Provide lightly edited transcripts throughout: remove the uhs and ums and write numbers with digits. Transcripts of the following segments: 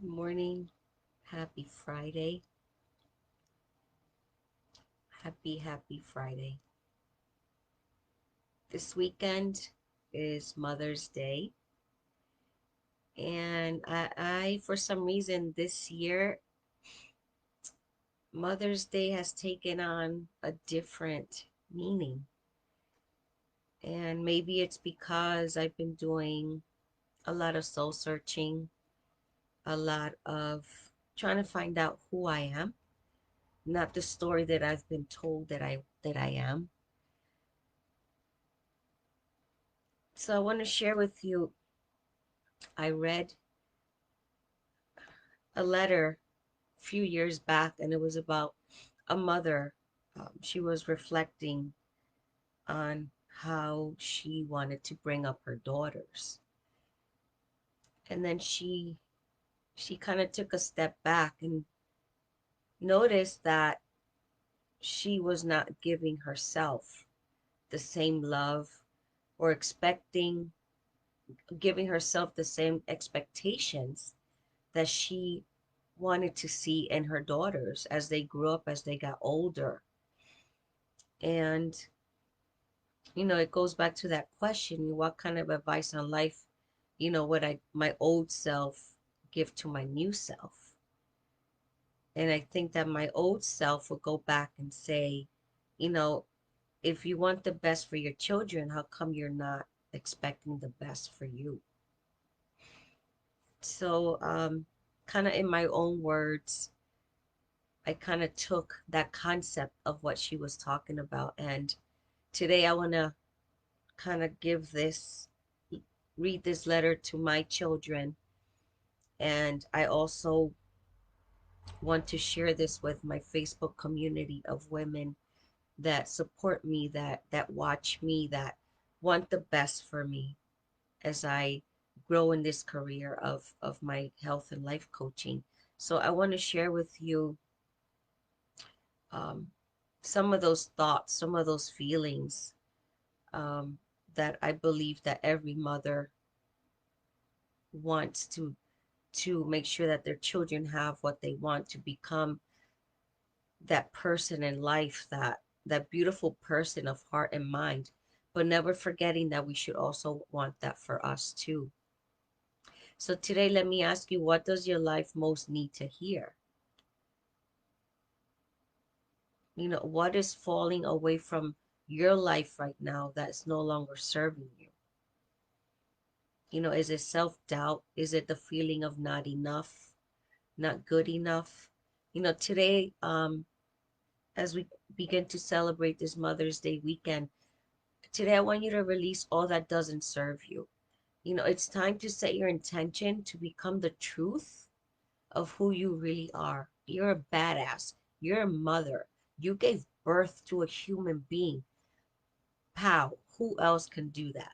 Good morning. Happy Friday. Happy Friday. This weekend is Mother's Day. And for some reason, this year, Mother's Day has taken on a different meaning. And maybe it's because I've been doing a lot of soul searching, a lot of trying to find out who I am, not the story that I've been told that I am. So I want to share with you, I read a letter a few years back, and it was about a mother. She was reflecting on how she wanted to bring up her daughters, and then she kind of took a step back and noticed that she was not giving herself the same love or giving herself the same expectations that she wanted to see in her daughters as they grew up, as they got older. And, it goes back to that question, what kind of advice on life, would my old self give to my new self? And I think that my old self would go back and say, you know, if you want the best for your children, how come you're not expecting the best for you? So, kind of in my own words, I kind of took that concept of what she was talking about. And today I want to kind of read this letter to my children. And I also want to share this with my Facebook community of women that support me, that watch me, that want the best for me as I grow in this career of my health and life coaching. So I want to share with you um, some of those thoughts, some of those feelings um, that I believe that every mother wants to make sure that their children have what they want to become, that person in life, that beautiful person of heart and mind, but never forgetting that we should also want that for us too. So today, let me ask you, what does your life most need to hear? What is falling away from your life right now that's no longer serving you? Is it self-doubt? Is it the feeling of not enough, not good enough? Today, as we begin to celebrate this Mother's Day weekend, today I want you to release all that doesn't serve you. It's time to set your intention to become the truth of who you really are. You're a badass. You're a mother. You gave birth to a human being. Pow, who else can do that?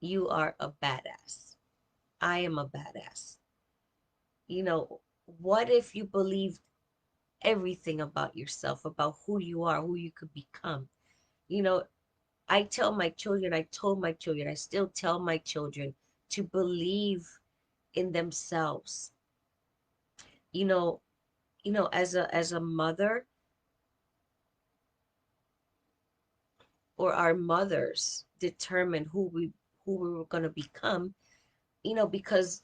You are a badass. I am a badass. You know, what if you believed everything about yourself, about who you are, who you could become? You know, I told my children, I still tell my children to believe in themselves. You know, as a mother, or our mothers determine who we were going to become, because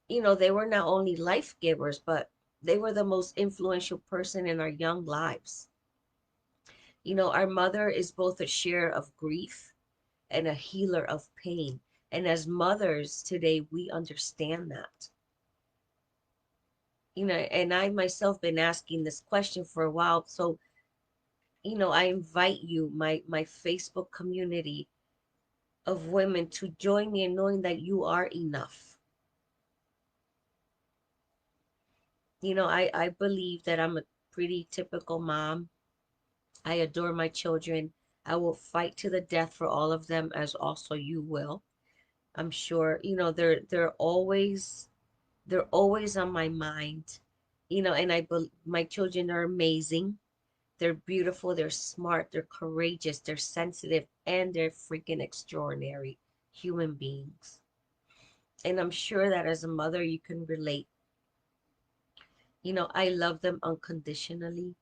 they were not only life givers, but they were the most influential person in our young lives. Our mother is both a sharer of grief and a healer of pain. And as mothers today, we understand that. And I myself been asking this question for a while. So, I invite you, my Facebook community of women, to join me in knowing that you are enough. I believe that I'm a pretty typical mom. I adore my children. I will fight to the death for all of them, as also you will. I'm sure, they're always on my mind. And my children are amazing. They're beautiful, they're smart, they're courageous, they're sensitive, and they're freaking extraordinary human beings. And I'm sure that as a mother, you can relate. I love them unconditionally.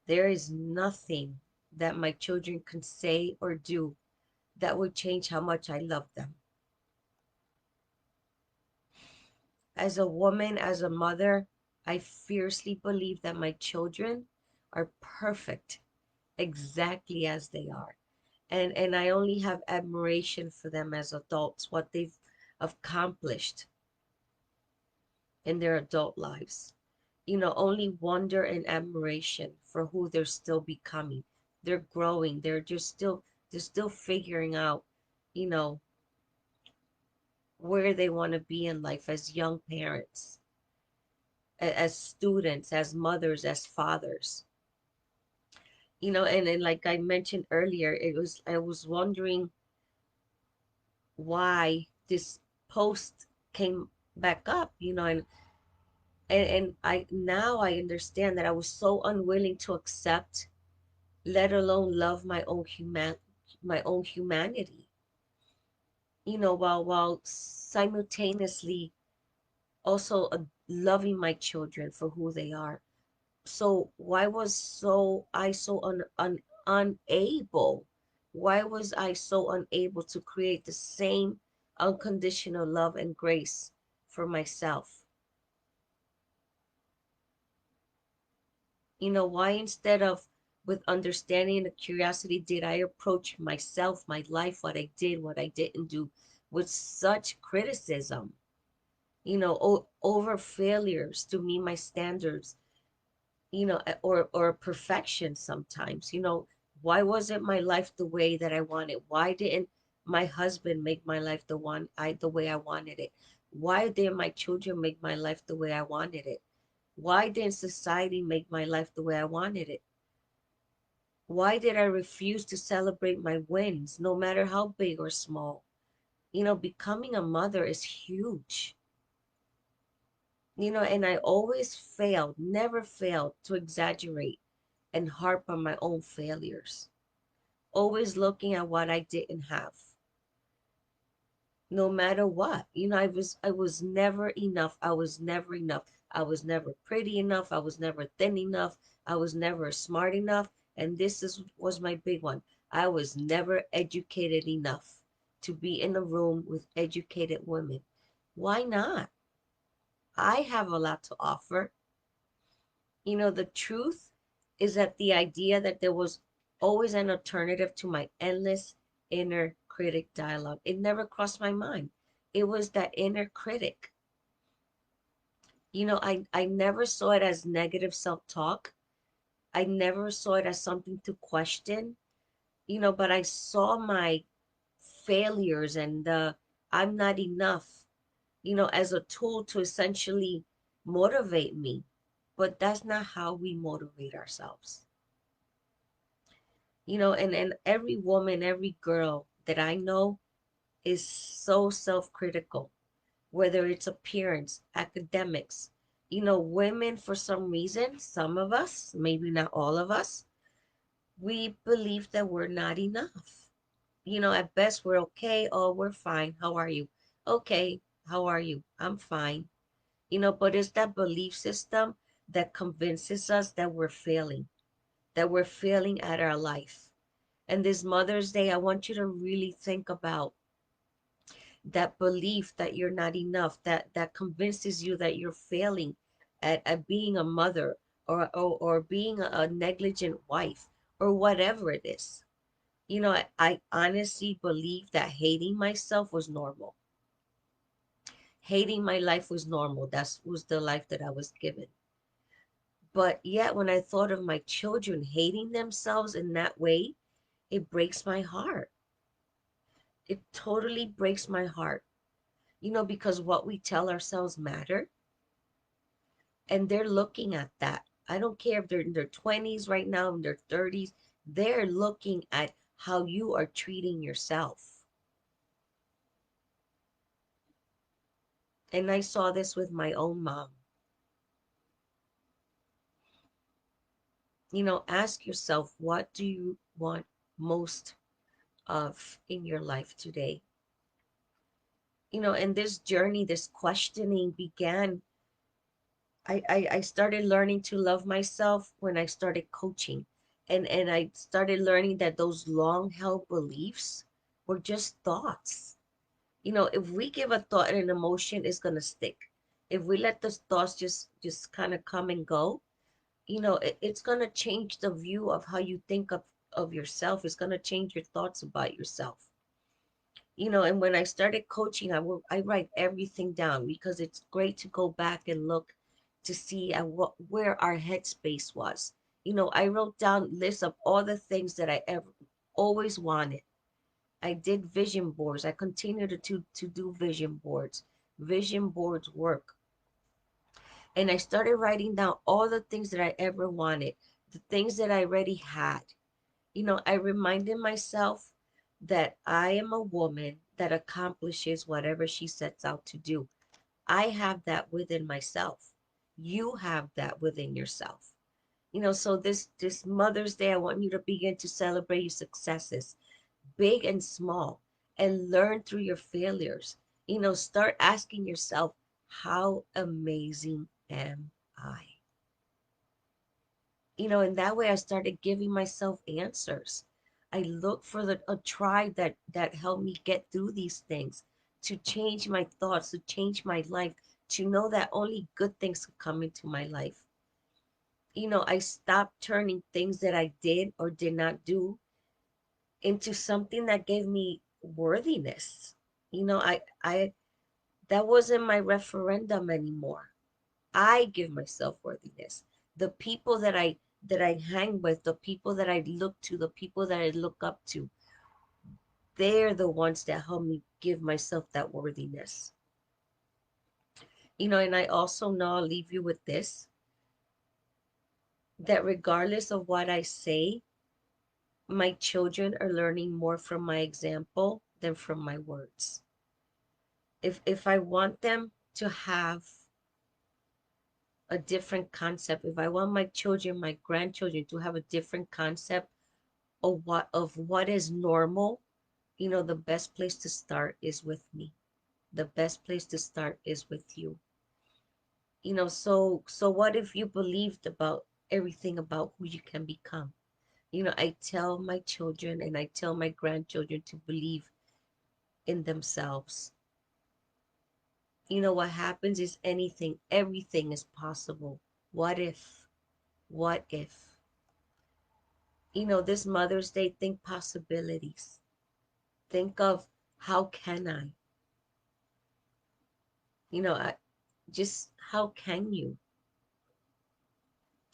There is nothing that my children can say or do that would change how much I love them. As a woman, as a mother, I fiercely believe that my children are perfect exactly as they are. And I only have admiration for them as adults, what they've accomplished in their adult lives. Only wonder and admiration for who they're still becoming. They're growing. They're still figuring out, you know, where they want to be in life as young parents, as students, as mothers, as fathers. And like I mentioned earlier, I was wondering why this post came back up, and I now I understand that I was so unwilling to accept, let alone love my own humanity, while simultaneously also loving my children for who they are. So why was so I so unable? Why was I so unable to create the same unconditional love and grace for myself? Why instead of with understanding and curiosity did I approach myself, my life, what I did, what I didn't do, with such criticism, over failures to meet my standards, or perfection sometimes. Why wasn't my life the way that I wanted? Why didn't my husband make my life the way I wanted it? Why didn't my children make my life the way I wanted it? Why didn't society make my life the way I wanted it? Why did I refuse to celebrate my wins, no matter how big or small? Becoming a mother is huge. And I always failed, never failed to exaggerate and harp on my own failures, always looking at what I didn't have, no matter what. I was never enough. I was never enough. I was never pretty enough. I was never thin enough. I was never smart enough. And was my big one. I was never educated enough to be in a room with educated women. Why not? I have a lot to offer. The truth is that the idea that there was always an alternative to my endless inner critic dialogue, it never crossed my mind. It was that inner critic. I never saw it as negative self-talk. I never saw it as something to question, but I saw my failures and the I'm not enough, as a tool to essentially motivate me. But that's not how we motivate ourselves. And every woman, every girl that I know is so self-critical, whether it's appearance, academics. Women, for some reason, some of us, maybe not all of us, we believe that we're not enough. At best, we're okay. Oh, we're fine. How are you? Okay. How are you? I'm fine. But it's that belief system that convinces us that we're failing at our life. And this Mother's Day, I want you to really think about that belief that you're not enough, that convinces you that you're failing at being a mother, or being a negligent wife, or whatever it is. I honestly believe that hating myself was normal. Hating my life was normal. That was the life that I was given. But yet, when I thought of my children hating themselves in that way, it breaks my heart. It totally breaks my heart. Because what we tell ourselves matter, and they're looking at that. I don't care if they're in their 20s right now, in their 30s, they're looking at how you are treating yourself. And I saw this with my own mom. Ask yourself, what do you want most of in your life today? And this journey, this questioning began. I started learning to love myself when I started coaching. And I started learning that those long held beliefs were just thoughts. If we give a thought and an emotion, it's gonna stick. If we let those thoughts just kind of come and go, it's gonna change the view of how you think of yourself. It's gonna change your thoughts about yourself. And when I started coaching, I write everything down because it's great to go back and look to see at where our headspace was. I wrote down lists of all the things that I ever always wanted. I did vision boards. I continue to do vision boards. Vision boards work. And I started writing down all the things that I ever wanted, the things that I already had. I reminded myself that I am a woman that accomplishes whatever she sets out to do. I have that within myself. You have that within yourself. So this Mother's Day, I want you to begin to celebrate your successes, big and small, and learn through your failures. Start asking yourself, how amazing am I? And that way I started giving myself answers. I looked for a tribe that helped me get through these things, to change my thoughts, to change my life, to know that only good things could come into my life. I stopped turning things that I did or did not do into something that gave me worthiness. I that wasn't my referendum anymore. I give myself worthiness. The people that I hang with, the people that I look to, the people that I look up to, they're the ones that help me give myself that worthiness. And I also know, I'll leave you with this, that regardless of what I say, my children are learning more from my example than from my words. If I want them to have a different concept, if I want my children, my grandchildren to have a different concept of what is normal, the best place to start is with me. The best place to start is with you. So what if you believed about everything about who you can become? I tell my children and I tell my grandchildren to believe in themselves. What happens is everything is possible. What if? What if? This Mother's Day, think possibilities. Think of, how can I? I just, how can you?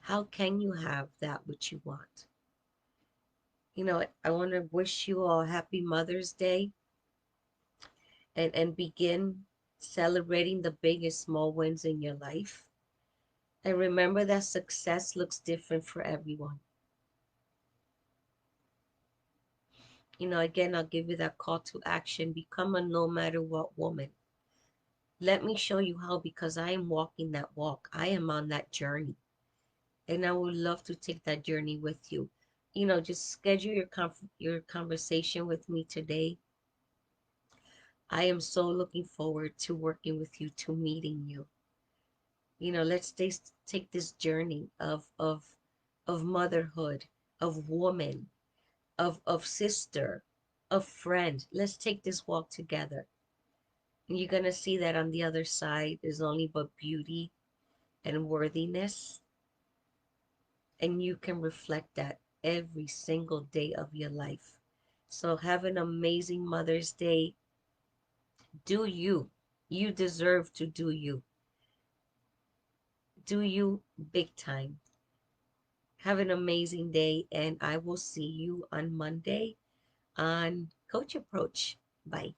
How can you have that which you want? I want to wish you all happy Mother's Day, and begin celebrating the big and small wins in your life. And remember that success looks different for everyone. Again, I'll give you that call to action. Become a no matter what woman. Let me show you how, because I am walking that walk. I am on that journey. And I would love to take that journey with you. Just schedule your conversation with me today. I am so looking forward to working with you, to meeting you. Let's take this journey of motherhood, of woman, of sister, of friend. Let's take this walk together. And you're gonna see that on the other side is only but beauty and worthiness. And you can reflect that every single day of your life. So have an amazing Mother's Day. Do you. You deserve to do you. Do you big time. Have an amazing day, and I will see you on Monday on Coach Approach. Bye.